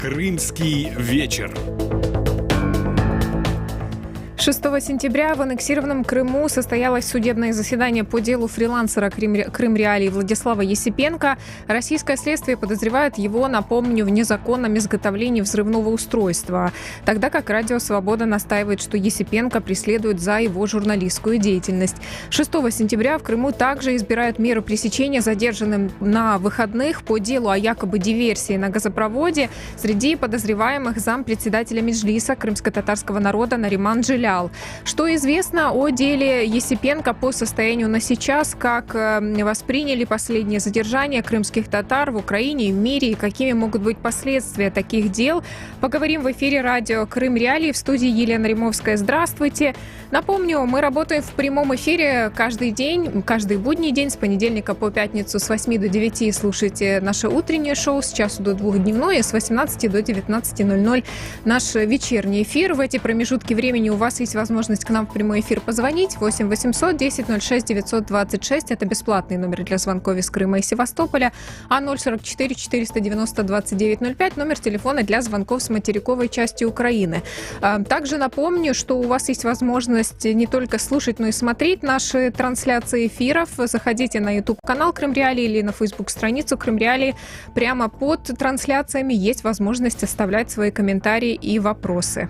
Крымский вечер. 6 сентября в аннексированном Крыму состоялось судебное заседание по делу фрилансера Крым Реалии Владислава Есипенко. Российское следствие подозревает его, напомню, в незаконном изготовлении взрывного устройства. Тогда как Радио Свобода настаивает, что Есипенко преследует за его журналистскую деятельность. 6 сентября в Крыму также избирают меру пресечения задержанным на выходных по делу о якобы диверсии на газопроводе. Среди подозреваемых зампредседателя Меджлиса крымско-татарского народа Нариман Джилял. Что известно о деле Есипенко по состоянию на сейчас, как восприняли последнее задержание крымских татар в Украине и в мире, и какими могут быть последствия таких дел, поговорим в эфире радио «Крым Реалии». В студии Елена Римовская. Здравствуйте. Напомню, мы работаем в прямом эфире каждый день, каждый будний день, с понедельника по пятницу с 8 до 9 слушайте наше утреннее шоу, с часу до 2 дневное, с 18 до 19:00 наш вечерний эфир. В эти промежутки времени у вас есть возможность к нам в прямой эфир позвонить. 8 800 10 06 926. Это бесплатный номер для звонков из Крыма и Севастополя. А 044 490 29 05 номер телефона для звонков с материковой части Украины. Также напомню, что у вас есть возможность не только слушать, но и смотреть наши трансляции эфиров. Заходите на YouTube-канал Крым Реалии или на Facebook-страницу Крым Реалии. Прямо под трансляциями есть возможность оставлять свои комментарии и вопросы.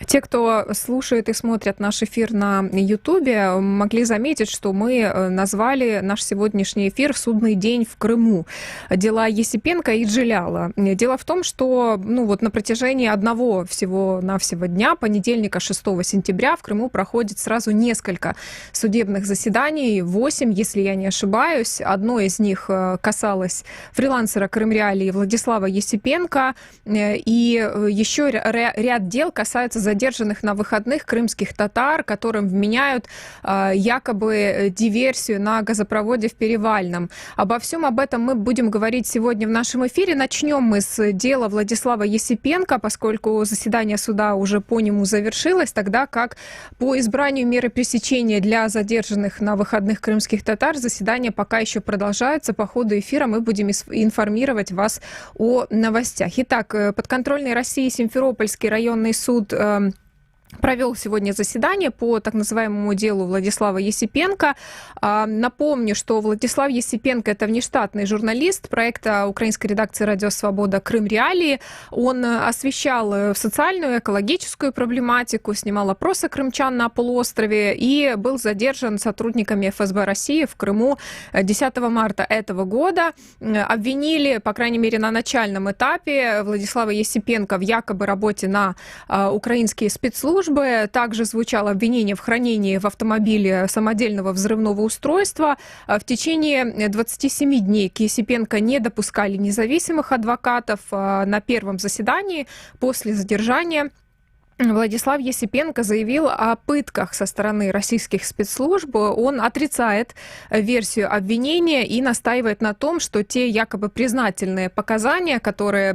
Те, кто слушает и смотрят наш эфир на Ютубе, могли заметить, что мы назвали наш сегодняшний эфир «Судный день в Крыму. Дела Есипенко и Джиляла». Дело в том, что на протяжении одного всего-навсего дня, понедельника 6 сентября, в Крыму проходит сразу несколько судебных заседаний, 8, если я не ошибаюсь. Одно из них касалось фрилансера Крым Реалии Владислава Есипенко, и еще ряд дел касается задержанных на выходных крымских татар, которым вменяют якобы диверсию на газопроводе в Перевальном. Обо всем об этом мы будем говорить сегодня в нашем эфире. Начнем мы с дела Владислава Есипенко, поскольку заседание суда уже по нему завершилось, тогда как по избранию меры пресечения для задержанных на выходных крымских татар заседание пока еще продолжается. По ходу эфира мы будем информировать вас о новостях. Итак, подконтрольный России Симферопольский районный суд провел сегодня заседание по так называемому делу Владислава Есипенко. Напомню, что Владислав Есипенко – это внештатный журналист проекта украинской редакции «Радио Свобода» «Крым Реалии». Он освещал социальную, экологическую проблематику, снимал опросы крымчан на полуострове и был задержан сотрудниками ФСБ России в Крыму 10 марта этого года. Обвинили, по крайней мере, на начальном этапе Владислава Есипенко в якобы работе на украинские спецслужбы. Также звучало обвинение в хранении в автомобиле самодельного взрывного устройства. В течение 27 дней к Есипенко не допускали независимых адвокатов. На первом заседании после задержания Владислав Есипенко заявил о пытках со стороны российских спецслужб. Он отрицает версию обвинения и настаивает на том, что те якобы признательные показания, которые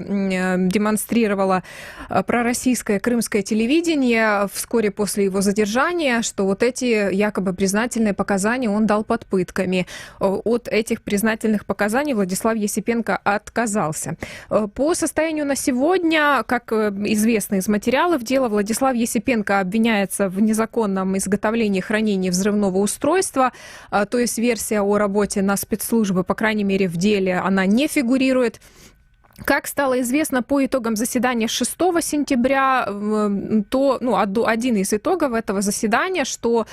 демонстрировало пророссийское крымское телевидение вскоре после его задержания, что вот эти якобы признательные показания он дал под пытками. От этих признательных показаний Владислав Есипенко отказался. По состоянию на сегодня, как известно из материалов дела, Владислав Есипенко обвиняется в незаконном изготовлении и хранении взрывного устройства. То есть версия о работе на спецслужбы, по крайней мере, в деле она не фигурирует. Как стало известно по итогам заседания 6 сентября, один из итогов этого заседания, что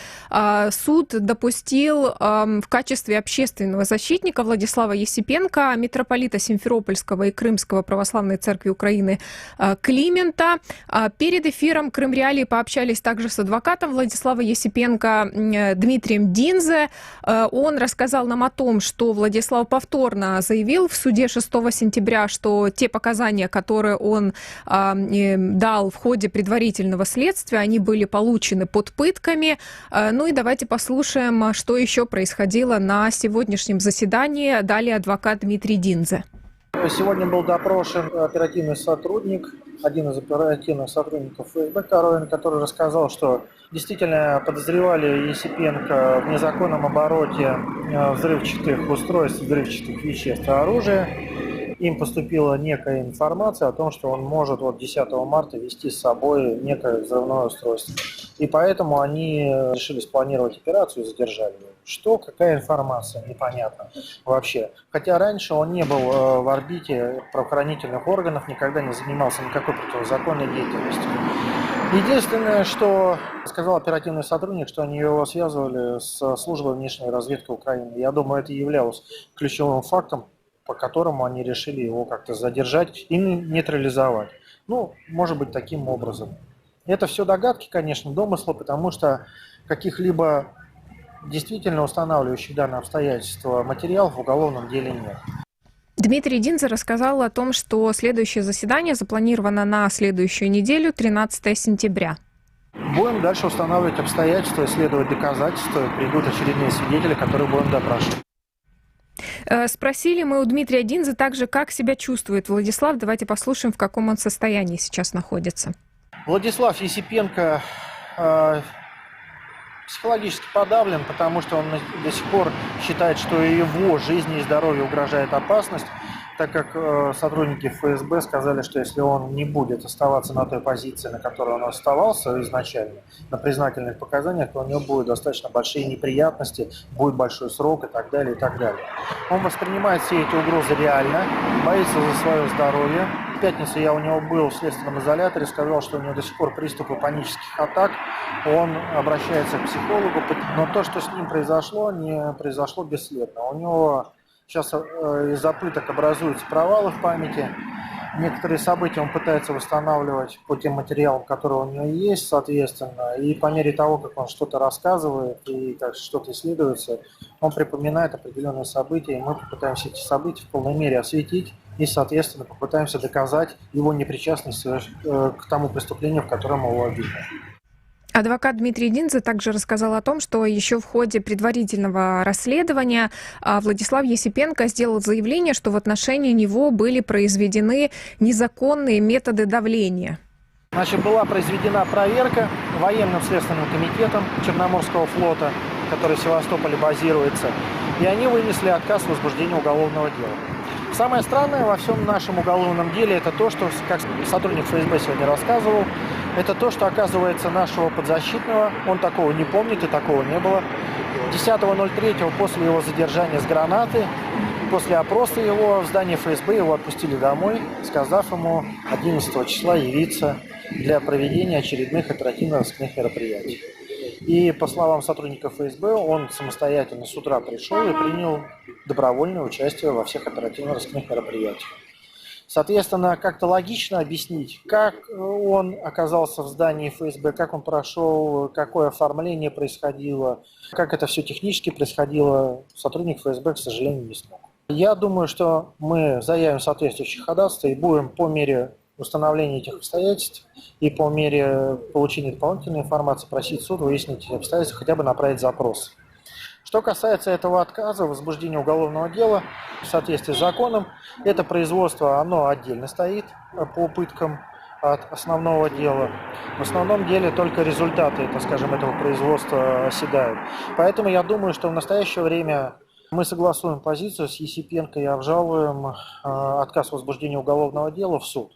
суд допустил в качестве общественного защитника Владислава Есипенко, митрополита Симферопольского и Крымского православной церкви Украины Климента. Перед эфиром Крым Реалии пообщались также с адвокатом Владислава Есипенко Дмитрием Динзе. Он рассказал нам о том, что Владислав повторно заявил в суде 6 сентября, что те показания, которые он дал в ходе предварительного следствия, они были получены под пытками. И давайте послушаем, что еще происходило на сегодняшнем заседании. Далее адвокат Дмитрий Динзе. Сегодня был допрошен оперативный сотрудник, один из оперативных сотрудников ФСБ Коровин, который рассказал, что действительно подозревали Есипенко в незаконном обороте взрывчатых устройств, взрывчатых веществ и оружия. Им поступила некая информация о том, что он может 10 марта вести с собой некое взрывное устройство. И поэтому они решили спланировать операцию и задержали его. Что, какая информация, непонятно вообще. Хотя раньше он не был в орбите правоохранительных органов, никогда не занимался никакой противозаконной деятельностью. Единственное, что сказал оперативный сотрудник, что они его связывали с службой внешней разведки Украины. Я думаю, это являлось ключевым фактом, по которому они решили его как-то задержать и нейтрализовать. Может быть, таким образом. Это все догадки, конечно, домыслы, потому что каких-либо действительно устанавливающих данные обстоятельства материалов в уголовном деле нет. Дмитрий Динза рассказал о том, что следующее заседание запланировано на следующую неделю, 13 сентября. Будем дальше устанавливать обстоятельства, исследовать доказательства, придут очередные свидетели, которых будем допрашивать. Спросили мы у Дмитрия Динзы также, как себя чувствует Владислав. Давайте послушаем, в каком он состоянии сейчас находится. Владислав Есипенко психологически подавлен, потому что он до сих пор считает, что его жизни и здоровью угрожает опасность, так как сотрудники ФСБ сказали, что если он не будет оставаться на той позиции, на которой он оставался изначально, на признательных показаниях, то у него будут достаточно большие неприятности, будет большой срок и так далее, и так далее. Он воспринимает все эти угрозы реально, боится за свое здоровье. В пятницу я у него был в следственном изоляторе, сказал, что у него до сих пор приступы панических атак, он обращается к психологу, но то, что с ним произошло, не произошло бесследно. У него сейчас из-за пыток образуются провалы в памяти. Некоторые события он пытается восстанавливать по тем материалам, которые у него есть, соответственно. И по мере того, как он что-то рассказывает и как что-то исследуется, он припоминает определенные события, и мы попытаемся эти события в полной мере осветить и, соответственно, попытаемся доказать его непричастность к тому преступлению, в котором его обвиняют. Адвокат Дмитрий Динза также рассказал о том, что еще в ходе предварительного расследования Владислав Есипенко сделал заявление, что в отношении него были произведены незаконные методы давления. Была произведена проверка военным следственным комитетом Черноморского флота, который в Севастополе базируется, и они вынесли отказ в возбуждении уголовного дела. Самое странное во всем нашем уголовном деле это то, что, как сотрудник ФСБ сегодня рассказывал, это то, что, оказывается, нашего подзащитного, он такого не помнит и такого не было. 10.03 после его задержания с гранаты, после опроса его в здании ФСБ его отпустили домой, сказав ему 11 числа явиться для проведения очередных оперативно-розыскных мероприятий. И, по словам сотрудников ФСБ, он самостоятельно с утра пришел и принял добровольное участие во всех оперативно-розыскных мероприятиях. Соответственно, как-то логично объяснить, как он оказался в здании ФСБ, как он прошел, какое оформление происходило, как это все технически происходило, сотрудник ФСБ, к сожалению, не смог. Я думаю, что мы заявим соответствующие ходатайства и будем по мере установления этих обстоятельств и по мере получения дополнительной информации просить суд выяснить эти обстоятельства, хотя бы направить запрос. Что касается этого отказа в возбуждении уголовного дела в соответствии с законом, это производство, оно отдельно стоит по пыткам от основного дела. В основном деле только результаты, так скажем, этого производства оседают. Поэтому я думаю, что в настоящее время мы согласуем позицию с Есипенко и обжалуем отказ в возбуждении уголовного дела в суд.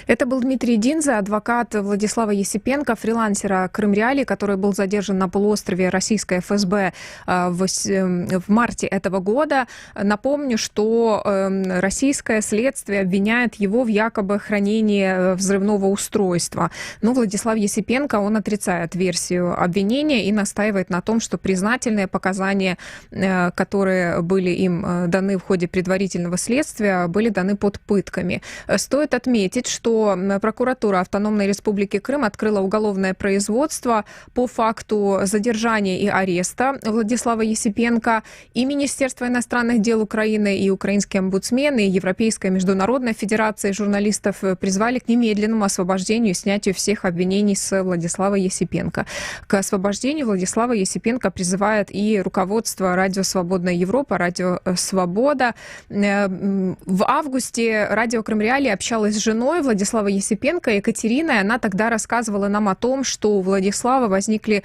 Это был Дмитрий Динза, адвокат Владислава Есипенко, фрилансера Крымреалии, который был задержан на полуострове российской ФСБ в марте этого года. Напомню, что российское следствие обвиняет его в якобы хранении взрывного устройства. Но Владислав Есипенко, он отрицает версию обвинения и настаивает на том, что признательные показания, которые были им даны в ходе предварительного следствия, были даны под пытками. Стоит отметить, что прокуратура Автономной Республики Крым открыла уголовное производство по факту задержания и ареста Владислава Есипенко. И Министерство иностранных дел Украины, и украинский омбудсмен, и Европейская международная федерация журналистов призвали к немедленному освобождению и снятию всех обвинений с Владислава Есипенко. К освобождению Владислава Есипенко призывает и руководство Радио Свободная Европа, Радио Свобода. В августе Радио Крым Реалии общалась с женой Владислава Есипенко, Екатериной. Она тогда рассказывала нам о том, что у Владислава возникли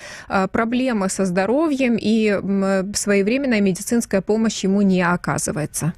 проблемы со здоровьем, и своевременная медицинская помощь ему не оказывается.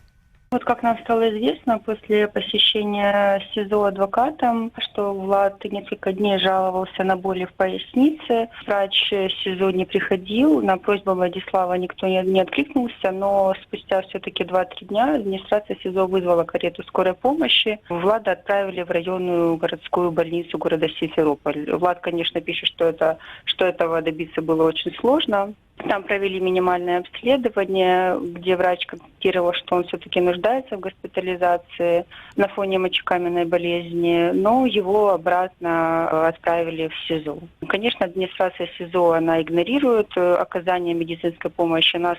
Вот как нам стало известно после посещения СИЗО адвокатом, что Влад несколько дней жаловался на боли в пояснице. Врач СИЗО не приходил, на просьбу Владислава никто не откликнулся, но спустя все-таки 2-3 дня администрация СИЗО вызвала карету скорой помощи. Влада отправили в районную городскую больницу города Симферополь. Влад, конечно, пишет, что этого добиться было очень сложно. Там провели минимальное обследование, где врач констатировал, что он все-таки нуждается в госпитализации на фоне мочекаменной болезни, но его обратно отправили в СИЗО. Конечно, администрация СИЗО, она игнорирует оказание медицинской помощи. Нас,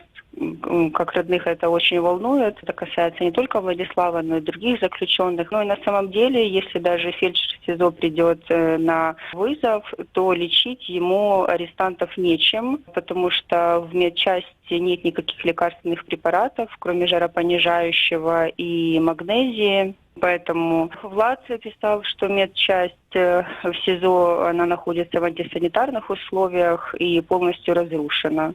как родных, это очень волнует. Это касается не только Владислава, но и других заключенных. Но и на самом деле, если даже фельдшер СИЗО придет на вызов, то лечить ему арестантов нечем, потому что в медчасти нет никаких лекарственных препаратов, кроме жаропонижающего и магнезии. Поэтому Влад писал, что медчасть в СИЗО, она находится в антисанитарных условиях и полностью разрушена.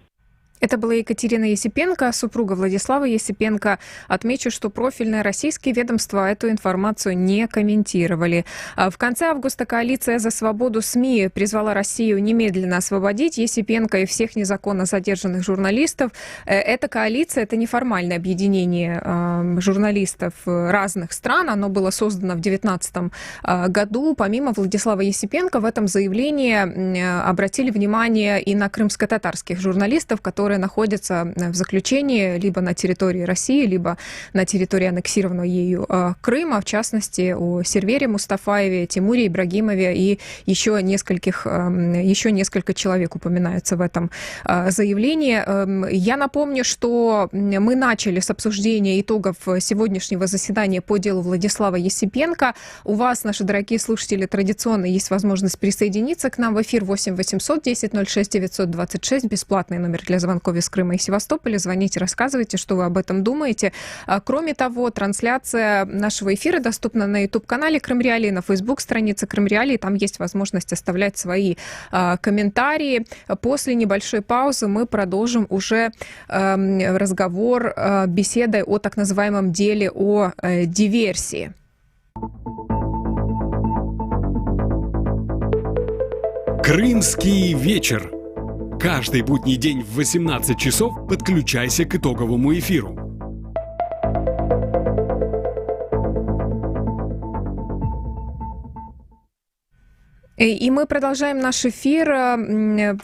Это была Екатерина Есипенко, супруга Владислава Есипенко. Отмечу, что профильные российские ведомства эту информацию не комментировали. В конце августа коалиция «За свободу СМИ» призвала Россию немедленно освободить Есипенко и всех незаконно задержанных журналистов. Эта коалиция – это неформальное объединение журналистов разных стран. Оно было создано в 2019 году. Помимо Владислава Есипенко, в этом заявлении обратили внимание и на крымско-татарских журналистов, которые находятся в заключении либо на территории России, либо на территории аннексированного ею Крыма, в частности, о Сервере Мустафаеве, Тимуре Ибрагимове и еще несколько человек упоминаются в этом заявлении. Я напомню, что мы начали с обсуждения итогов сегодняшнего заседания по делу Владислава Есипенко. У вас, наши дорогие слушатели, традиционно есть возможность присоединиться к нам в эфир 8 800 10 06 926, бесплатный номер для звонков из Крыма и Севастополя. Звоните, рассказывайте, что вы об этом думаете. Кроме того, трансляция нашего эфира доступна на YouTube-канале Крым Реалии, на Facebook-странице Крым Реалии. Там есть возможность оставлять свои комментарии. После небольшой паузы мы продолжим уже разговор беседой о так называемом деле о диверсии. Крымский вечер. Каждый будний день в 18 часов подключайся к итоговому эфиру. И мы продолжаем наш эфир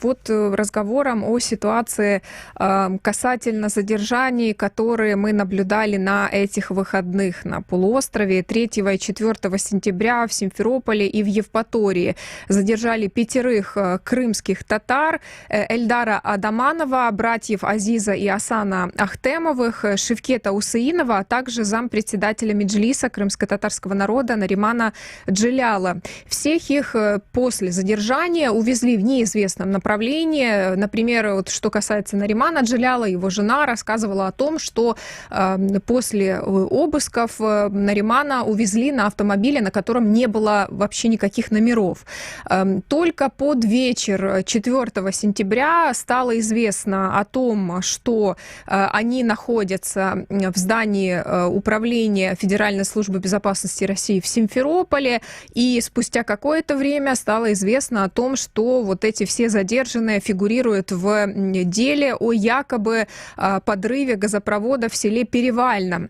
вот разговором о ситуации касательно задержаний, которые мы наблюдали на этих выходных на полуострове. 3 и 4 сентября в Симферополе и в Евпатории задержали 5 крымских татар: Эльдара Адаманова, братьев Азиза и Асана Ахтемовых, Шевкета Усеинова, а также зампредседателя Меджлиса крымско-татарского народа Наримана Джиляла. Всех их после задержания увезли в неизвестном направлении. Например, вот что касается Наримана Джиляла, его жена рассказывала о том, что после обысков Наримана увезли на автомобиле, на котором не было вообще никаких номеров. Только под вечер 4 сентября стало известно о том, что они находятся в здании управления Федеральной службы безопасности России в Симферополе, и спустя какое-то время стало известно о том, что вот эти все задержанные фигурируют в деле о якобы подрыве газопровода в селе Перевально.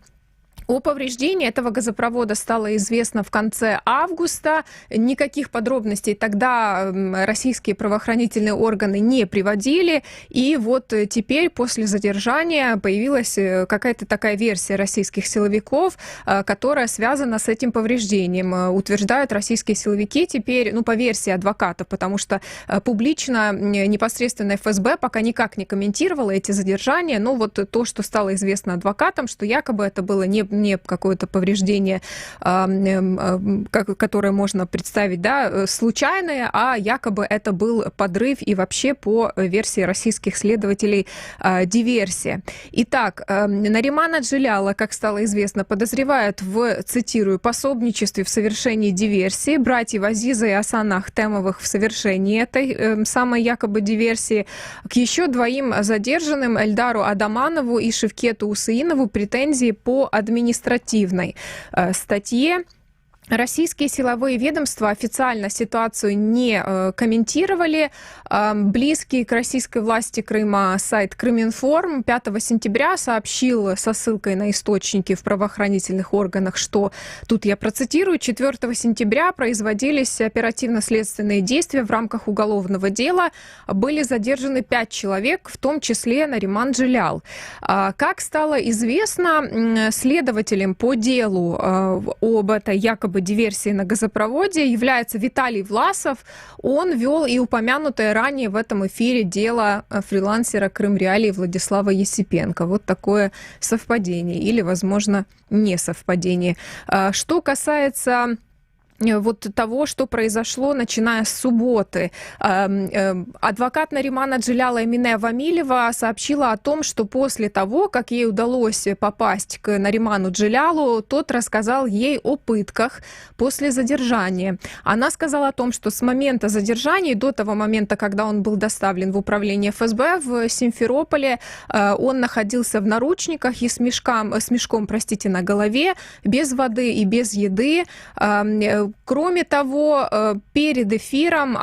О повреждении этого газопровода стало известно в конце августа. Никаких подробностей тогда российские правоохранительные органы не приводили. И вот теперь после задержания появилась какая-то такая версия российских силовиков, которая связана с этим повреждением. Утверждают российские силовики теперь, по версии адвокатов, потому что публично непосредственно ФСБ пока никак не комментировала эти задержания. Но вот то, что стало известно адвокатам, что якобы это было не какое-то повреждение, которое можно представить, случайное, а якобы это был подрыв и вообще по версии российских следователей диверсия. Итак, Наримана Джиляла, как стало известно, подозревают в, цитирую, пособничестве в совершении диверсии, братьев Азиза и Асана Ахтемовых в совершении этой самой якобы диверсии. К еще двоим задержанным, Эльдару Адаманову и Шевкету Усеинову, претензии по административной статье. Российские силовые ведомства официально ситуацию не комментировали. Близкий к российской власти Крыма сайт Крыминформ 5 сентября сообщил со ссылкой на источники в правоохранительных органах, что, тут я процитирую, 4 сентября производились оперативно-следственные действия в рамках уголовного дела. Были задержаны 5 человек, в том числе Нариман Джилял. Как стало известно, следователем по делу об этой якобы диверсии на газопроводе является Виталий Власов. Он вел и упомянутое ранее в этом эфире дело фрилансера Крымреалии Владислава Есипенко. Вот такое совпадение или, возможно, не совпадение. Что касается вот того, что произошло, начиная с субботы. Адвокат Наримана Джиляла Эмине Вамилева сообщила о том, что после того, как ей удалось попасть к Нариману Джилялу, тот рассказал ей о пытках после задержания. Она сказала о том, что с момента задержания, до того момента, когда он был доставлен в управление ФСБ в Симферополе, он находился в наручниках и с мешком, на голове, без воды и без еды. Кроме того, перед эфиром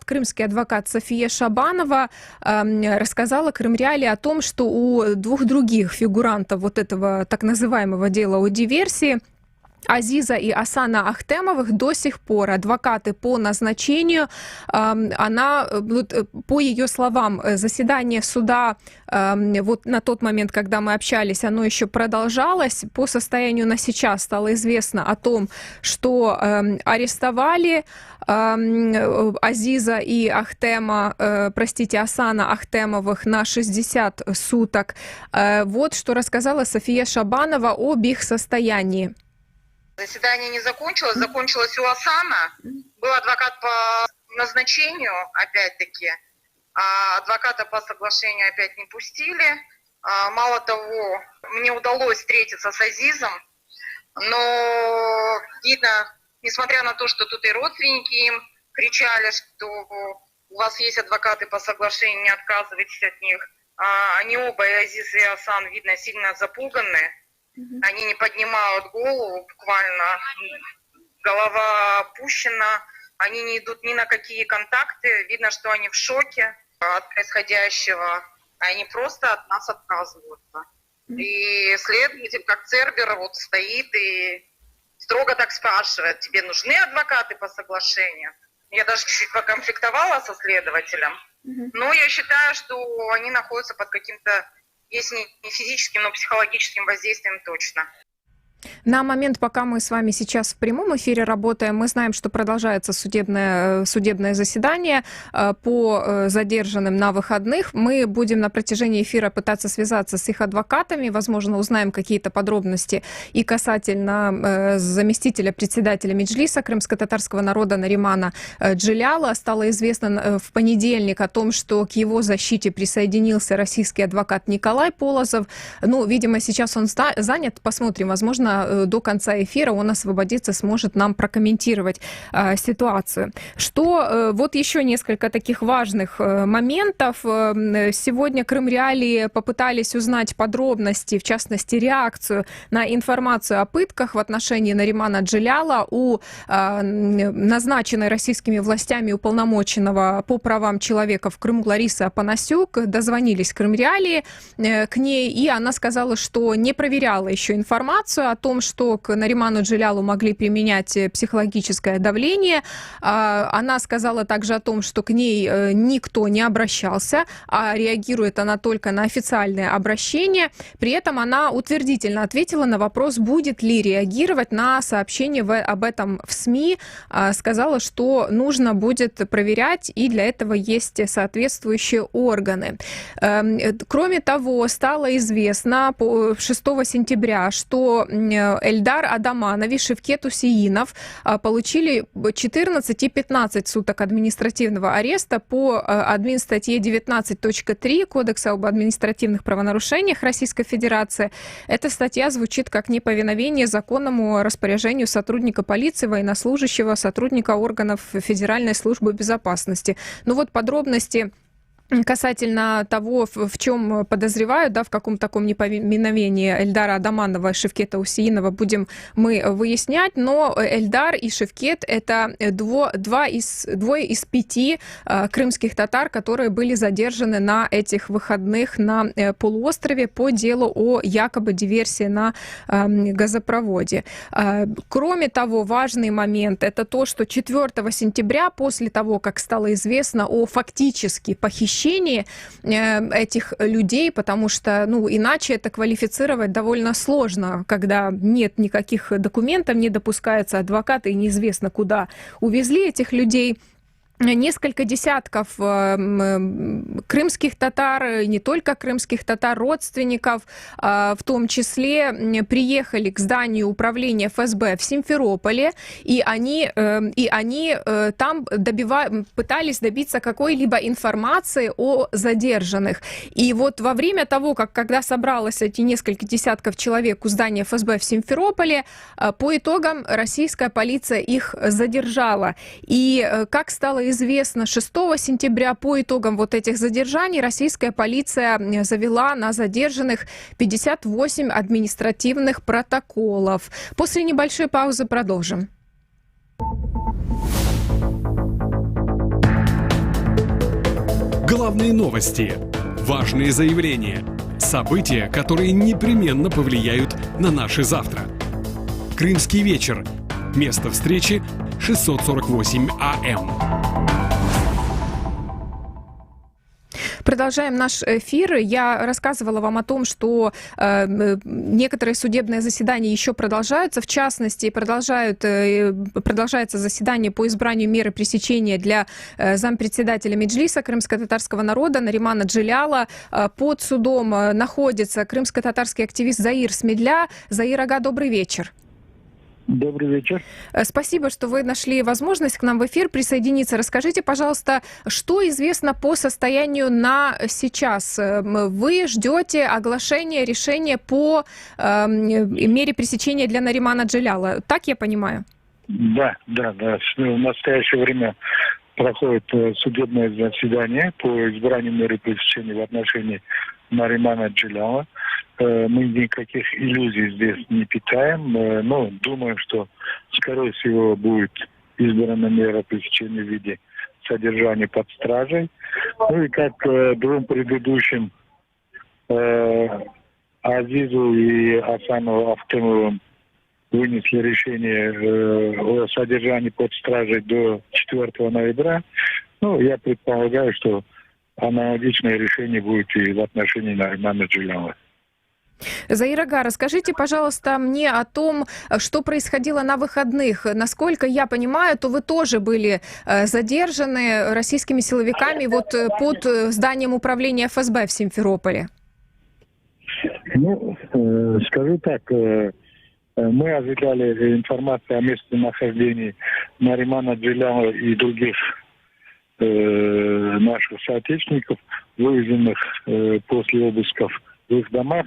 крымский адвокат София Шабанова рассказала Крымреалии о том, что у двух других фигурантов вот этого так называемого дела о диверсии, Азиза и Асана Ахтемовых, до сих пор адвокаты по назначению, по ее словам, заседание суда вот на тот момент, когда мы общались, оно еще продолжалось. По состоянию на сейчас стало известно о том, что арестовали Азиза и Асана Ахтемовых на 60 суток. Вот что рассказала София Шабанова об их состоянии. Заседание не закончилось, закончилось у Асана. Был адвокат по назначению, опять-таки, а адвоката по соглашению опять не пустили. Мало того, мне удалось встретиться с Азизом, но видно, несмотря на то, что тут и родственники им кричали, что у вас есть адвокаты по соглашению, не отказывайтесь от них, они оба, и Азиз, и Асан, видно, сильно запуганы. Они не поднимают голову, буквально голова опущена, они не идут ни на какие контакты, видно, что они в шоке от происходящего, они просто от нас отказываются. И следователь, как Цербер, вот стоит и строго так спрашивает: тебе нужны адвокаты по соглашению? Я даже чуть-чуть поконфликтовала со следователем, но я считаю, что они находятся под каким-то, если не физическим, но психологическим воздействием точно. На момент, пока мы с вами сейчас в прямом эфире работаем, мы знаем, что продолжается судебное заседание по задержанным на выходных. Мы будем на протяжении эфира пытаться связаться с их адвокатами, возможно, узнаем какие-то подробности и касательно заместителя председателя Меджлиса крымско-татарского народа Наримана Джиляла. Стало известно в понедельник о том, что к его защите присоединился российский адвокат Николай Полозов. Ну, видимо, сейчас он занят. Посмотрим, возможно, до конца эфира он освободится, сможет нам прокомментировать ситуацию. Вот еще несколько таких важных моментов. Сегодня Крымреалии попытались узнать подробности, в частности, реакцию на информацию о пытках в отношении Наримана Джиляла у назначенной российскими властями уполномоченного по правам человека в Крыму Ларисы Апанасюк. Дозвонились Крымреалии к ней, и она сказала, что не проверяла еще информацию о том, что к Нариману Джилялу могли применять психологическое давление. Она сказала также о том, что к ней никто не обращался, а реагирует она только на официальное обращение. При этом она утвердительно ответила на вопрос, будет ли реагировать на сообщение об этом в СМИ. Сказала, что нужно будет проверять, и для этого есть соответствующие органы. Кроме того, стало известно 6 сентября, что Эльдар Адаманов и Шевкет Усеинов получили 14 и 15 суток административного ареста по админстатье 19.3 Кодекса об административных правонарушениях Российской Федерации. Эта статья звучит как неповиновение законному распоряжению сотрудника полиции, военнослужащего, сотрудника органов Федеральной службы безопасности. Ну вот подробности касательно того, в чем подозревают, да, в каком таком неповиновении Эльдара Адаманова и Шевкета Усеинова, будем мы выяснять. Но Эльдар и Шевкет — это двое из 5 крымских татар, которые были задержаны на этих выходных на полуострове по делу о якобы диверсии на газопроводе. Кроме того, важный момент — это то, что 4 сентября, после того, как стало известно о фактически похищении этих людей, потому что, иначе это квалифицировать довольно сложно, когда нет никаких документов, не допускаются адвокаты и неизвестно, куда увезли этих людей. Несколько десятков крымских татар, не только крымских татар, родственников, в том числе, приехали к зданию управления ФСБ в Симферополе, и они там пытались добиться какой-либо информации о задержанных. И вот во время того, когда собралось эти несколько десятков человек у здания ФСБ в Симферополе, по итогам российская полиция их задержала. И как стало известно, 6 сентября по итогам вот этих задержаний российская полиция завела на задержанных 58 административных протоколов. После небольшой паузы продолжим. Главные новости, важные заявления, события, которые непременно повлияют на наше завтра. Крымский вечер. Место встречи 648 АМ. Продолжаем наш эфир. Я рассказывала вам о том, что некоторые судебные заседания еще продолжаются. В частности, продолжается заседание по избранию меры пресечения для зампредседателя Меджлиса крымско-татарского народа Наримана Джиляла. Под судом находится крымско-татарский активист Заир Смедля. Заир ага, добрый вечер. Добрый вечер. Спасибо, что вы нашли возможность к нам в эфир присоединиться. Расскажите, пожалуйста, что известно по состоянию на сейчас? Вы ждете оглашения решения по мере пресечения для Наримана Джиляла. Так я понимаю? Да. В настоящее время проходит судебное заседание по избранию меры пресечения в отношении Наримана Джиляла. Мы никаких иллюзий здесь не питаем, но думаем, что, скорее всего, будет избрана мера пресечения в виде содержания под стражей. Ну и как двум предыдущим Азизу и Асану Автымовым вынесли решение о содержании под стражей до 4 ноября, я предполагаю, что аналогичное решение будет и в отношении Наримана Джиляла. Заир ага, расскажите, пожалуйста, мне о том, что происходило на выходных. Насколько я понимаю, то вы тоже были задержаны российскими силовиками вот под зданием управления ФСБ в Симферополе. Скажу так, мы ожидали информации о местонахождении Наримана Джиляла и других наших соотечественников, вывезенных после обысков в их домах.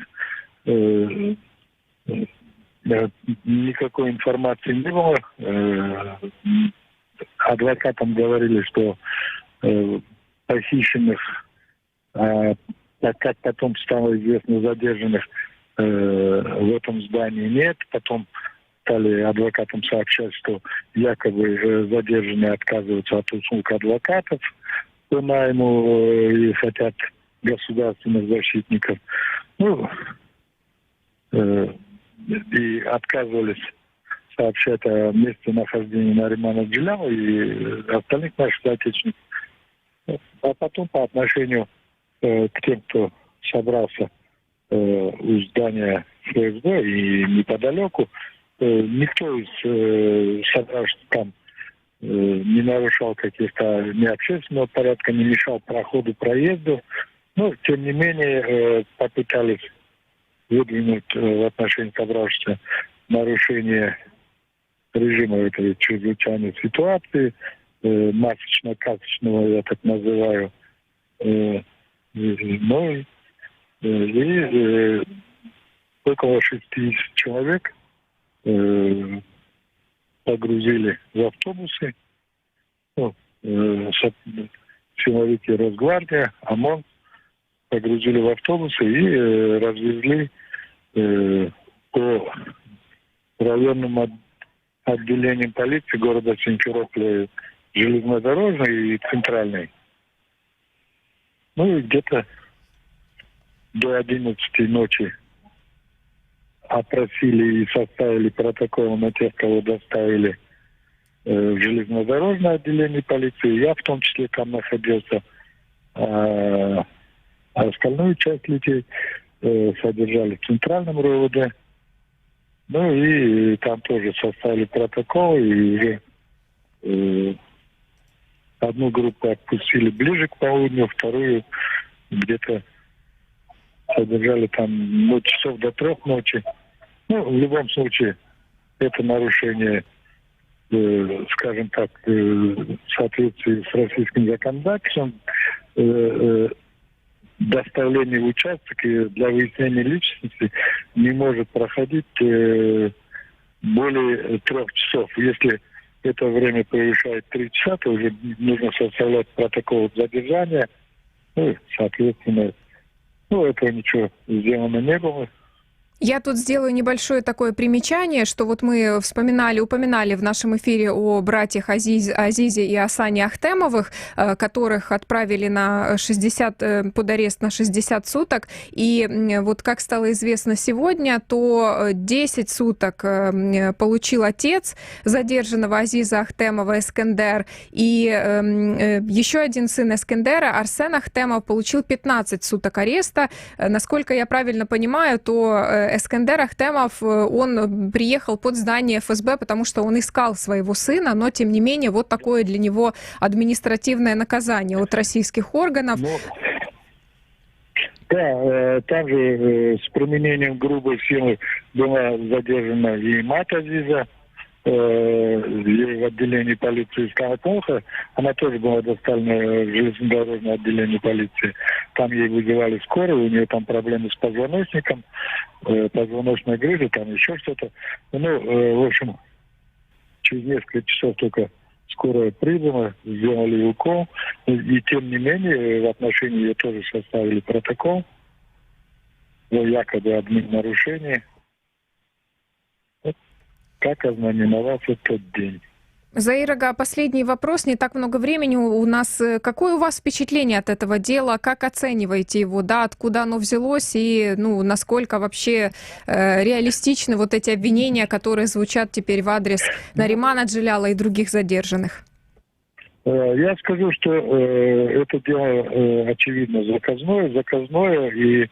Никакой информации не было. Адвокатам говорили, что похищенных, как потом стало известно, задержанных в этом здании нет. Потом стали адвокатам сообщать, что якобы задержанные отказываются от услуг адвокатов по найму и хотят государственных защитников. и отказывались сообщать о месте нахождения Наримана Джиляла и остальных наших соотечественников. А потом по отношению к тем, кто собрался у здания ФСБ и неподалеку, никто из собравшихся там не нарушал каких-то ни общественного порядка, не мешал проходу, проезду. Но, тем не менее, попытались выдвинуть в отношении собравшихся нарушение режима этой чрезвычайной ситуации, масочно-касочного, я так называю. Ну и около 60 человек погрузили в автобусы. Ну, силовики Росгвардия, ОМОН погрузили в автобусы и развезли по районным отделениям полиции города Симферополя, железнодорожной и центральной. Ну и где-то до 11 ночи опросили и составили протокол на тех, кого доставили в железнодорожное отделение полиции. Я в том числе там находился. А остальную часть людей содержали в центральном РОВД. Ну и там тоже составили протокол, и уже одну группу отпустили ближе к полудню, вторую где-то содержали там часов до 3 ночи. Ну, в любом случае, это нарушение, скажем так, в соответствии с российским законодательством, доставление в участок и для выяснения личности не может проходить более 3 часов. Если это время превышает 3 часа, то уже нужно составлять протокол задержания. Ну, соответственно, этого ничего сделано не было. Я тут сделаю небольшое такое примечание, что вот мы упоминали в нашем эфире о братьях Азизе и Асане Ахтемовых, которых отправили под арест на 60 суток. И вот как стало известно сегодня, то 10 суток получил отец задержанного Азиза Ахтемова, Эскендер, и еще один сын Эскендера, Арсен Ахтемов, получил 15 суток ареста. Насколько я правильно понимаю, то Эскендер Ахтемов, он приехал под здание ФСБ, потому что он искал своего сына, но, тем не менее, вот такое для него административное наказание от российских органов. Да, там же с применением грубой силы была задержана и мать Азиза, ей в отделении полиции стало плохо, она тоже была доставлена в железнодорожное отделение полиции. Там ей вызывали скорую, у нее там проблемы с позвоночником, позвоночная грыжа, там еще что-то. Ну, в общем, через несколько часов только скорая прибыла, сделали укол, и тем не менее в отношении ее тоже составили протокол о якобы одних нарушениях. Как ознаменовался тот день. Заир Ага, последний вопрос. Не так много времени у нас. Какое у вас впечатление от этого дела? Как оцениваете его? Да, откуда оно взялось? И насколько вообще реалистичны вот эти обвинения, которые звучат теперь в адрес Наримана Джиляла и других задержанных? Я скажу, что это дело, очевидно, заказное и,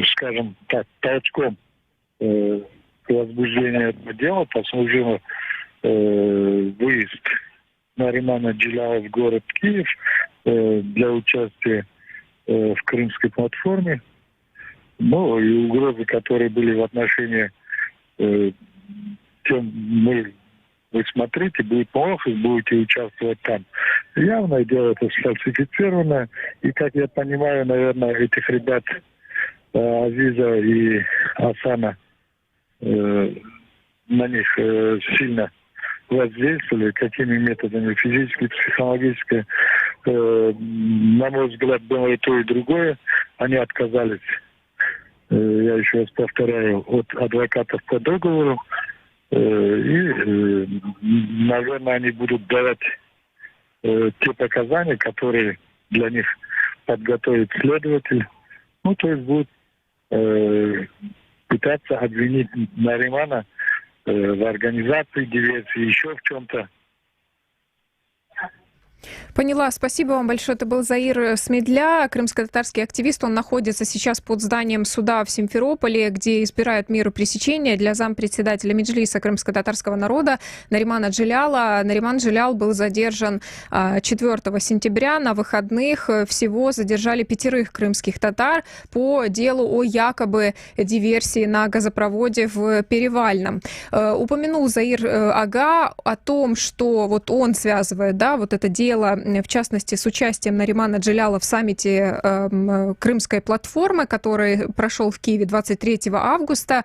скажем так, толчком к возбуждению этого дела послужило выезд Наримана Джиляла в город Киев для участия в Крымской платформе. Ну и угрозы, которые были в отношении тем, вы смотрите, будет плохо, будете участвовать там. Явное дело, это сфальсифицировано. И, как я понимаю, наверное, этих ребят Азиза и Асана на них сильно воздействовали, какими методами, физически, психологически. На мой взгляд, было и то, и другое. Они отказались, я еще раз повторяю, от адвокатов по договору. И, наверное, они будут давать те показания, которые для них подготовит следователь. Ну, то есть будет пытаться обвинить Наримана в организации диверсии, еще в чем-то. Поняла. Спасибо вам большое. Это был Заир Смедля, крымско-татарский активист. Он находится сейчас под зданием суда в Симферополе, где избирают меру пресечения для зампредседателя Меджлиса крымско-татарского народа Наримана Джиляла. Нариман Джилял был задержан 4 сентября на выходных. Всего задержали 5 крымских татар по делу о якобы диверсии на газопроводе в Перевальном. Упомянул Заир Ага о том, что вот он связывает, да, вот это дело, в частности, с участием Наримана Джиляла в саммите Крымской платформы, который прошел в Киеве 23 августа.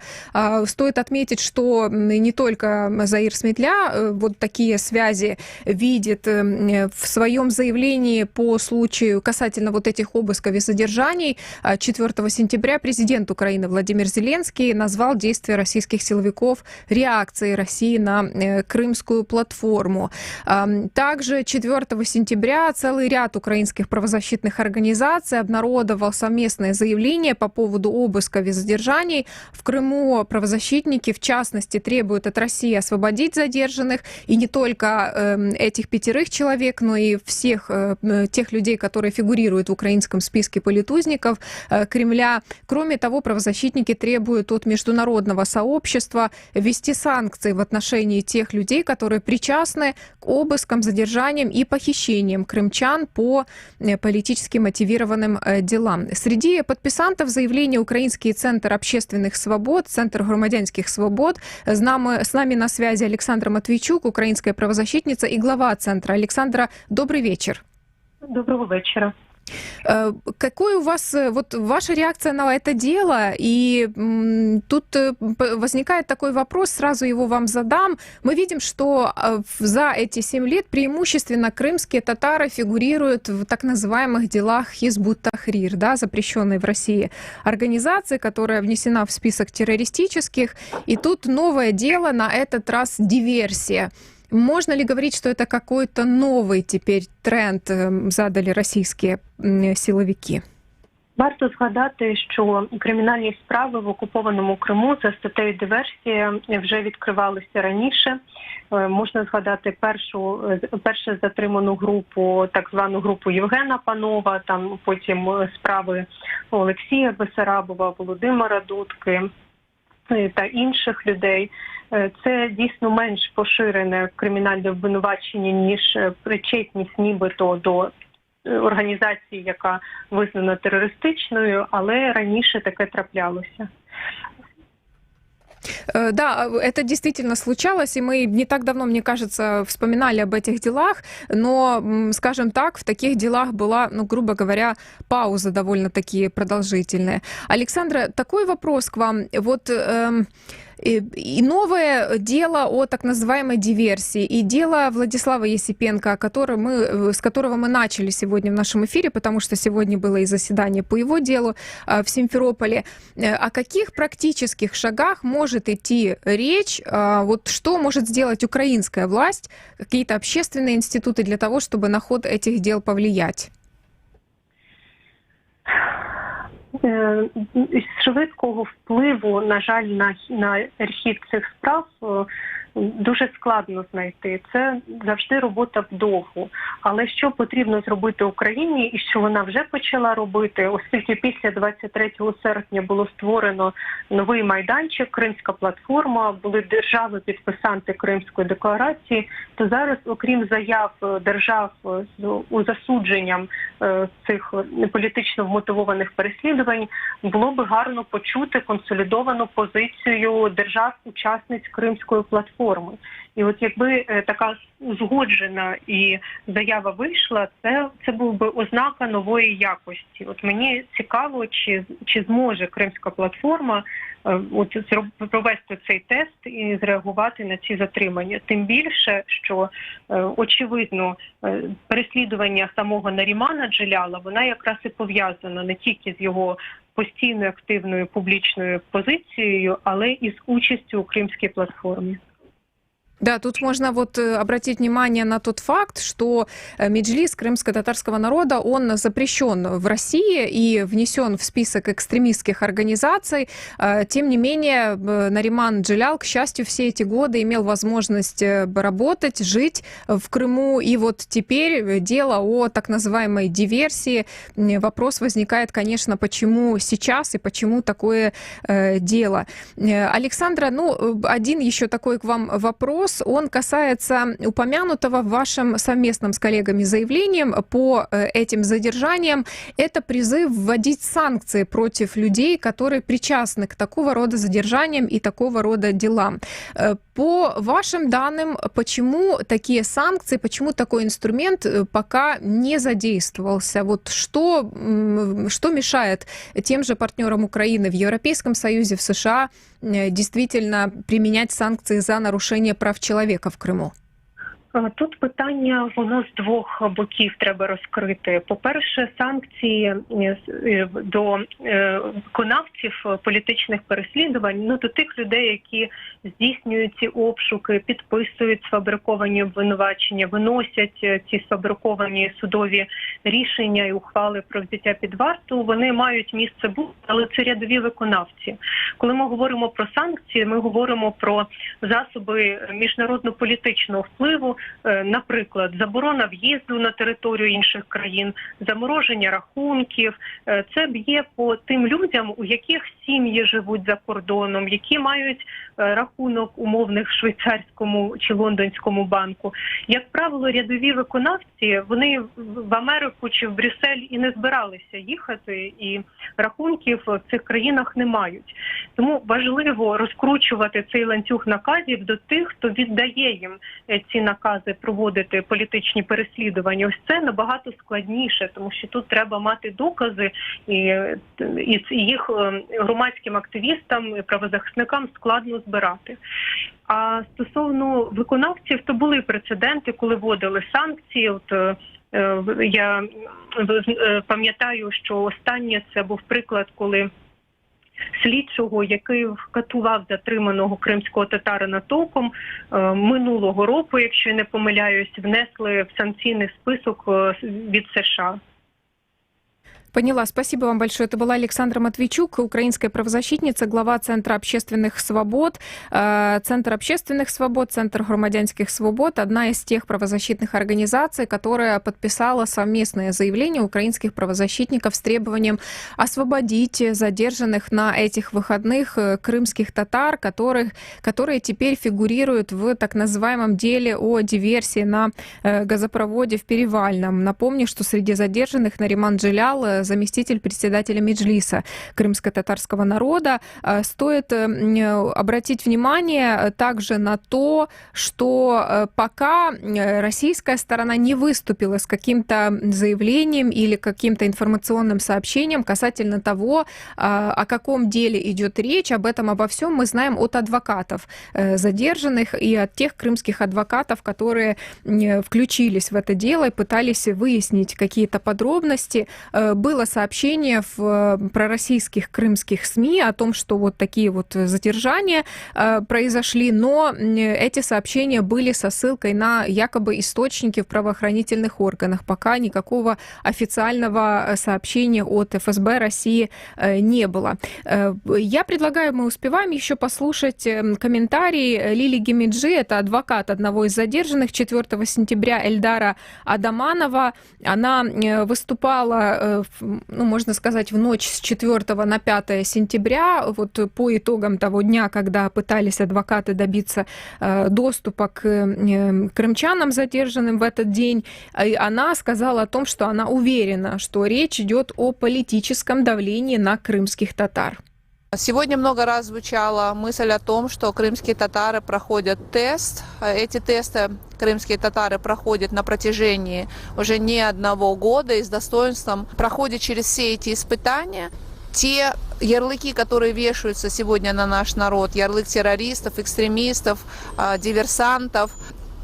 Стоит отметить, что не только Заир Смедля вот такие связи видит. В своем заявлении по случаю касательно вот этих обысков и задержаний 4 сентября президент Украины Владимир Зеленский назвал действия российских силовиков реакцией России на Крымскую платформу. Также 4 сентября целый ряд украинских правозащитных организаций обнародовал совместное заявление по поводу обысков и задержаний. В Крыму правозащитники, в частности, требуют от России освободить задержанных. И не только этих 5 человек, но и всех тех людей, которые фигурируют в украинском списке политузников Кремля. Кроме того, правозащитники требуют от международного сообщества ввести санкции в отношении тех людей, которые причастны к обыскам, задержаниям и похищением крымчан по политически мотивированным делам. Среди подписантов заявления Украинский центр общественных свобод, Центр громадянских свобод. С нами на связи Александра Матвейчук, украинская правозащитница и глава центра. Александра, добрый вечер. Доброго вечера. Какой у вас вот ваша реакция на это дело? И тут возникает такой вопрос, сразу его вам задам. Мы видим, что за эти 7 лет преимущественно крымские татары фигурируют в так называемых делах Хизбут Тахрир, да, запрещенной в России организации, которая внесена в список террористических. И тут новое дело, на этот раз диверсия. Можно ли говорить, что это какой-то новый теперь тренд задали російські силовики? Варто згадати, що кримінальні справи в окупованому Криму за статтею диверсія вже відкривалися раніше. Можна згадати першу затриману групу, так звану групу Євгена Панова, там потім справи Олексія Бесарабова, Володимира Дудки та інших людей. Це дійсно менш поширене кримінальне обвинувачення, ніж причетність нібито до організації, яка визнана терористичною, але раніше таке траплялося. Да, это действительно случалось, и мы не так давно, мне кажется, вспоминали об этих делах, но, скажем так, в таких делах была, ну, грубо говоря, пауза довольно-таки продолжительная. Александра, такой вопрос к вам. Вот и новое дело о так называемой диверсии, и дело Владислава Есипенко, с которого мы начали сегодня в нашем эфире, потому что сегодня было и заседание по его делу в Симферополе. О каких практических шагах может идти речь? Вот что может сделать украинская власть, какие-то общественные институты для того, чтобы на ход этих дел повлиять? Швидкого впливу, на жаль, на хід цих справ дуже складно знайти. Це завжди робота вдовгу. Але що потрібно зробити Україні і що вона вже почала робити, оскільки після 23 серпня було створено новий майданчик, Кримська платформа, були держави-підписанти Кримської декларації, то зараз, окрім заяв держав у засудженням цих політично вмотивованих переслідувань, було би гарно почути консолідовану позицію держав-учасниць Кримської платформи. І от якби така узгоджена і заява вийшла, це був би ознака нової якості. От мені цікаво, чи зможе Кримська платформа провести цей тест і зреагувати на ці затримання. Тим більше, що, очевидно, переслідування самого Нарімана Джиляла, вона якраз і пов'язана не тільки з його постійною активною публічною позицією, але і з участю у Кримській платформі. Да, тут можно вот обратить внимание на тот факт, что меджлис крымско-татарского народа, он запрещен в России и внесен в список экстремистских организаций. Тем не менее, Нариман Джелялов, к счастью, все эти годы имел возможность работать, жить в Крыму. И вот теперь дело о так называемой диверсии. Вопрос возникает, конечно, почему сейчас и почему такое дело. Александра, один еще такой к вам вопрос. Он касается упомянутого в вашем совместном с коллегами заявлением по этим задержаниям. Это призыв вводить санкции против людей, которые причастны к такого рода задержаниям и такого рода делам. По вашим данным, почему такие санкции, почему такой инструмент пока не задействовался? Вот что мешает тем же партнерам Украины в Европейском Союзе, в США действительно применять санкции за нарушение прав человека в Криму? Тут питання, воно з двох боків треба розкрити. По-перше, санкції до виконавців політичних переслідувань, до тих людей, які здійснюють ці обшуки, підписують сфабриковані обвинувачення, виносять ці сфабриковані судові рішення і ухвали про взяття під варту, вони мають місце бути, але це рядові виконавці. Коли ми говоримо про санкції, ми говоримо про засоби міжнародно-політичного впливу, наприклад, заборона в'їзду на територію інших країн, замороження рахунків. Це б'є по тим людям, у яких сім'ї живуть за кордоном, які мають рахунок умовних в швейцарському чи лондонському банку. Як правило, рядові виконавці, вони в Америку чи в Брюссель і не збиралися їхати, і рахунків в цих країнах не мають. Тому важливо розкручувати цей ланцюг наказів до тих, хто віддає їм ці накази проводити політичні переслідування. Ось це набагато складніше, тому що тут треба мати докази, і їх громадським активістам і правозахисникам складно збирати. А стосовно виконавців, то були прецеденти, коли вводили санкції. Я пам'ятаю, що останнє це був приклад, коли слідчого, який вкатував затриманого кримського татарина током, минулого року, якщо я не помиляюсь, внесли в санкційний список від США. Поняла. Спасибо вам большое. Это была Александра Матвейчук, украинская правозащитница, глава Центра общественных свобод. Центр общественных свобод, Центр громадянских свобод – одна из тех правозащитных организаций, которая подписала совместное заявление украинских правозащитников с требованием освободить задержанных на этих выходных крымских татар, которые теперь фигурируют в так называемом деле о диверсии на газопроводе в Перевальном. Напомню, что среди задержанных Нариман Джелялов, заместитель председателя Меджлиса крымско-татарского народа. Стоит обратить внимание также на то, что пока российская сторона не выступила с каким-то заявлением или каким-то информационным сообщением касательно того, о каком деле идет речь, об этом, обо всем мы знаем от адвокатов задержанных и от тех крымских адвокатов, которые включились в это дело и пытались выяснить какие-то подробности. Было сообщение в пророссийских крымских СМИ о том, что вот такие вот задержания произошли, но эти сообщения были со ссылкой на якобы источники в правоохранительных органах. Пока никакого официального сообщения от ФСБ России не было. Я предлагаю, мы успеваем еще послушать комментарий Лили Гемиджи, это адвокат одного из задержанных, 4 сентября Эльдара Адаманова. Она выступала, можно сказать, в ночь с 4 на 5 сентября, вот по итогам того дня, когда пытались адвокаты добиться доступа к крымчанам, задержанным в этот день. Она сказала о том, что она уверена, что речь идет о политическом давлении на крымских татар. Сегодня много раз звучала мысль о том, что крымские татары проходят тест. Эти тесты крымские татары проходят на протяжении уже не одного года и с достоинством проходят через все эти испытания. Те ярлыки, которые вешаются сегодня на наш народ, ярлык террористов, экстремистов, диверсантов,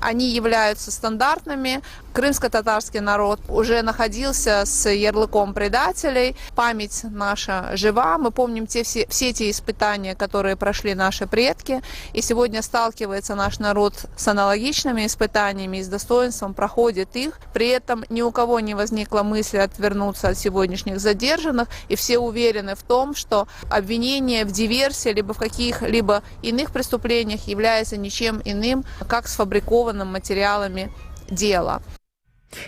они являются стандартными. Крымско-татарский народ уже находился с ярлыком предателей. Память наша жива. Мы помним все те испытания, которые прошли наши предки. И сегодня сталкивается наш народ с аналогичными испытаниями и с достоинством проходит их. При этом ни у кого не возникла мысль отвернуться от сегодняшних задержанных. И все уверены в том, что обвинение в диверсии либо в каких-либо иных преступлениях является ничем иным, как сфабрикованным материалами дела.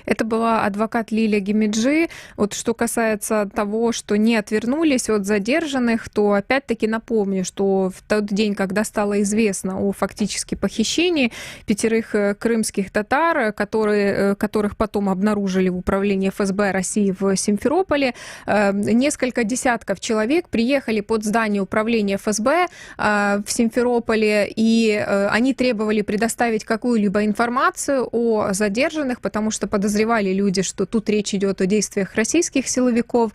Это была адвокат Лилия Гемиджи. Вот что касается того, что не отвернулись от задержанных, то опять-таки напомню, что в тот день, когда стало известно о фактически похищении 5 крымских татар, которых потом обнаружили в управлении ФСБ России в Симферополе, несколько десятков человек приехали под здание управления ФСБ в Симферополе, и они требовали предоставить какую-либо информацию о задержанных, потому что подозревали люди, что тут речь идет о действиях российских силовиков.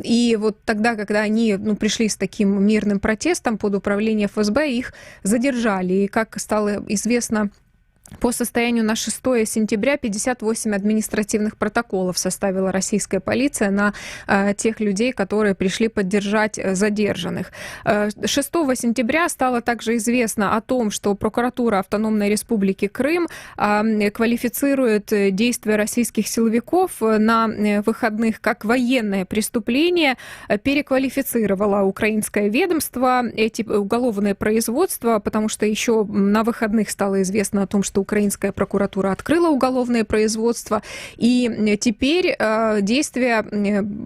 И вот тогда, когда они пришли с таким мирным протестом под управление ФСБ, их задержали. И, как стало известно, по состоянию на 6 сентября 58 административных протоколов составила российская полиция на тех людей, которые пришли поддержать задержанных. 6 сентября стало также известно о том, что прокуратура Автономной Республики Крым квалифицирует действия российских силовиков на выходных как военное преступление, переквалифицировала украинское ведомство эти уголовные производства, потому что еще на выходных стало известно о том, что украинская прокуратура открыла уголовное производство, и теперь действия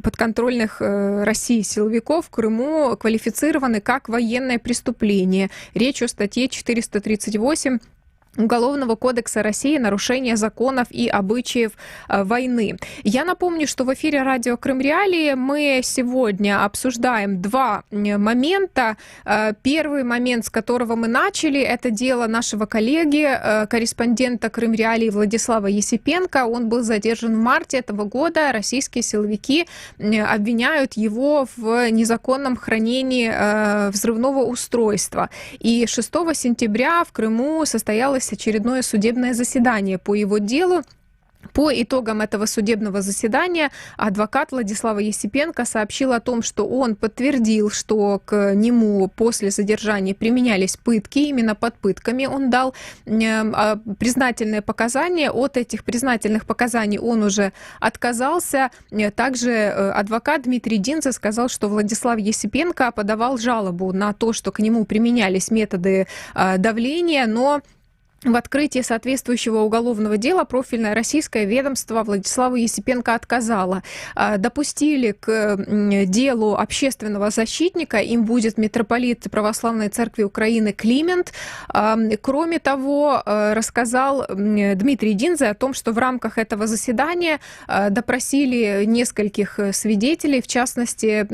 подконтрольных России силовиков в Крыму квалифицированы как военное преступление. Речь о статье 438 Уголовного кодекса России «Нарушение законов и обычаев войны». Я напомню, что в эфире радио Крым Реалии мы сегодня обсуждаем два момента. Первый момент, с которого мы начали, это дело нашего коллеги, корреспондента Крым Реалии Владислава Есипенко. Он был задержан в марте этого года. Российские силовики обвиняют его в незаконном хранении взрывного устройства. И 6 сентября в Крыму состоялось очередное судебное заседание по его делу. По итогам этого судебного заседания адвокат Владислава Есипенко сообщил о том, что он подтвердил, что к нему после задержания применялись пытки. Именно под пытками он дал признательные показания. От этих признательных показаний он уже отказался. Также адвокат Дмитрий Динзе сказал, что Владислав Есипенко подавал жалобу на то, что к нему применялись методы давления, но в открытии соответствующего уголовного дела профильное российское ведомство Владиславу Есипенко отказало. Допустили к делу общественного защитника, им будет митрополит Православной Церкви Украины Климент. Кроме того, рассказал Дмитрий Динзе о том, что в рамках этого заседания допросили нескольких свидетелей, в частности,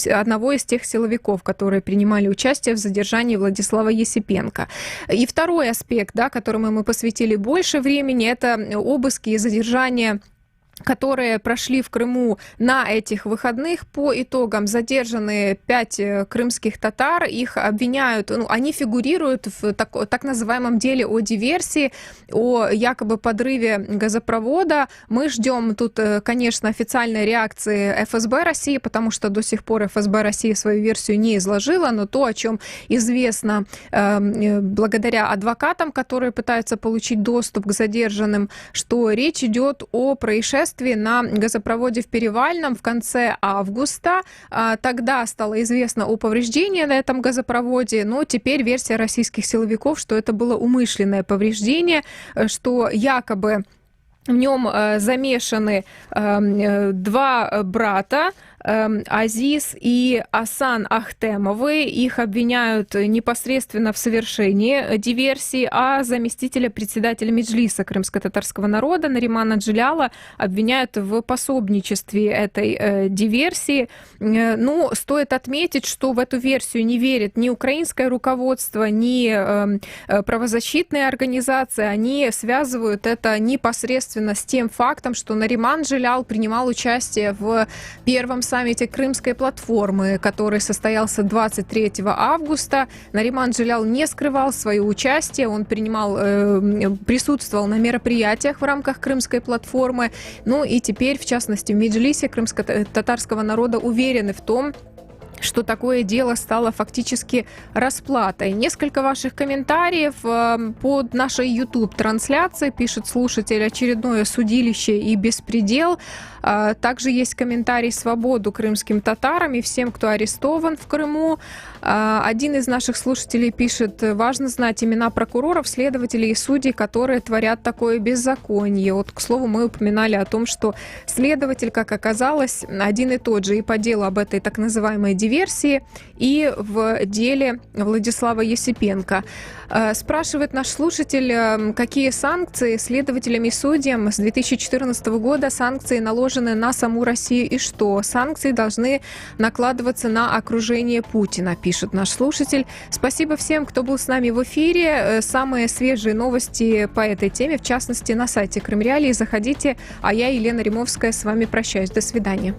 одного из тех силовиков, которые принимали участие в задержании Владислава Есипенко. И второй аспект, которому мы посвятили больше времени, это обыски и задержания, которые прошли в Крыму на этих выходных. По итогам задержаны 5 крымских татар. Их обвиняют, они фигурируют в так называемом деле о диверсии, о якобы подрыве газопровода. Мы ждем тут, конечно, официальной реакции ФСБ России, потому что до сих пор ФСБ России свою версию не изложила, но то, о чем известно благодаря адвокатам, которые пытаются получить доступ к задержанным, что речь идет о происшествии на газопроводе в Перевальном в конце августа. Тогда стало известно о повреждении на этом газопроводе, но теперь версия российских силовиков, что это было умышленное повреждение, что якобы в нем замешаны 2 брата, Азиз и Асан Ахтемовы. Их обвиняют непосредственно в совершении диверсии, а заместителя председателя Меджлиса крымско-татарского народа Наримана Джиляла обвиняют в пособничестве этой диверсии. Ну, стоит отметить, что в эту версию не верит ни украинское руководство, ни правозащитные организации. Они связывают это непосредственно с тем фактом, что Нариман Джилял принимал участие в первом саммите Крымской платформы, который состоялся 23 августа. Нариман Джелял не скрывал свое участие, он присутствовал на мероприятиях в рамках Крымской платформы. Ну и теперь, в частности, в Меджлисе крымско-татарского народа уверены в том, что такое дело стало фактически расплатой. Несколько ваших комментариев под нашей YouTube-трансляцией. Пишет слушатель: очередное судилище и беспредел. Также есть комментарий: свободу крымским татарам и всем, кто арестован в Крыму. Один из наших слушателей пишет: важно знать имена прокуроров, следователей и судей, которые творят такое беззаконие. Вот, к слову, мы упоминали о том, что следователь, как оказалось, один и тот же и по делу об этой так называемой диверсии, и в деле Владислава Есипенко. Спрашивает наш слушатель, какие санкции следователям и судьям с 2014 года санкции наложены на саму Россию и что? Санкции должны накладываться на окружение Путина, пишет наш слушатель. Спасибо всем, кто был с нами в эфире. Самые свежие новости по этой теме, в частности, на сайте Крым Реалии. Заходите, а я, Елена Римовская, с вами прощаюсь. До свидания.